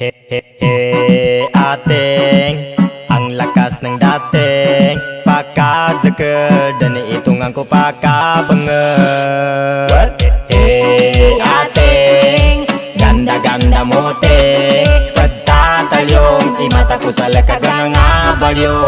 Ating ang lakas ng dating pakadzakad dan itungan ko pakabangat. Ating Ganda-ganda mo te pagtatalyong imata ko sa lakagang abalyo.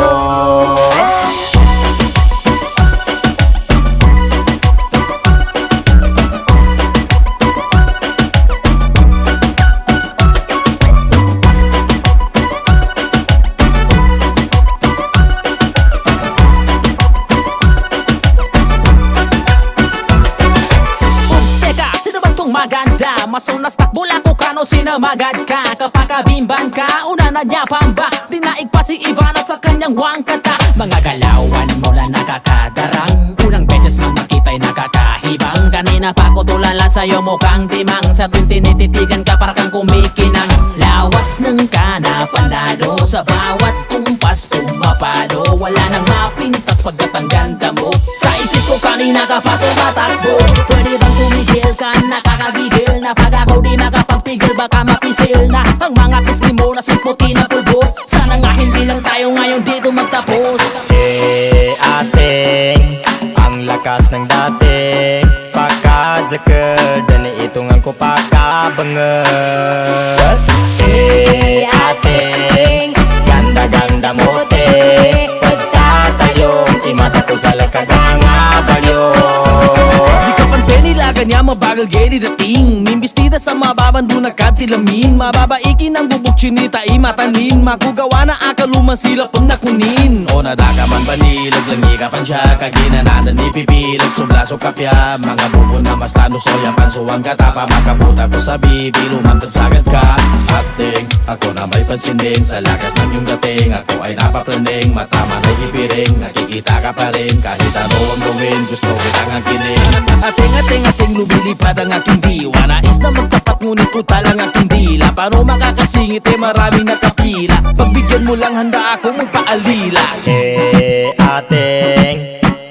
maganda, masunas takbula ko kano sinamagad ka. Kapag kabimban ka, una na niya pamba. Dinaig pa si Ivana sa kanyang wangkata. Mga galawan mula nakakadarang, unang beses na makita'y nakakahibang. Kanina pa ko tulala sa'yo mukhang timang. Sa tuwing tinititigan ka para kang kumikinang. Lawas ng kana panado, sa bawat kumpas sumapado. Wala nang mapintas pagkat ang ganda mo. Sa isip ko kanina ka pa tumatakbo. Pwede bang tumigil ka, nakakagigil na pag ako di nakapagpigil baka mapisil na ang mga pisngi mo na simputi na pulbos. Sana nga hindi lang tayo ngayon dito magtapos. Ating ang lakas ng dating pakadzakad dan itungan ko pakabangat. Ating Ganda-ganda mo te pagtatayong imata ko sa lakagang abalyo. Di ka pante nilaga niya mabagal geri dating. Mimbistida sa mababan doon nagkatilamin. Mababaikin ang bubuk chinita imatanin. Makugawa na akaluman sila pang nakunin. O nadaka man banilag langi ka pan siya. Kaginananan ni pipilag sublaso kapya. Mga bubo na mas tano soya pansuwang katapa. Makabuta ko sa bibi lumantad sagad ka. Ating ako na may pansin din sa lakas ng iyong dating. Ako ay napaplaning matama na hipiring. Nakikita ka pa rin kahit ano ang gawin. Gusto kitang angkinin. Ating lumilipad ang aking diwa. Nais na magtapat ngunit tutal ang aking dila. Paano makakasingit maraming nakapila. Pagbigyan mo lang handa ako magpaalila. Ating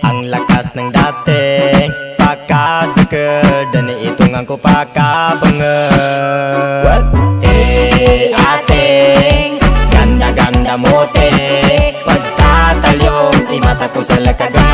ang lakas ng dating pakadzakad dan itungan ko pakabangat. Ating Ganda-ganda mo te pagtatalyong imata ko sa lakagang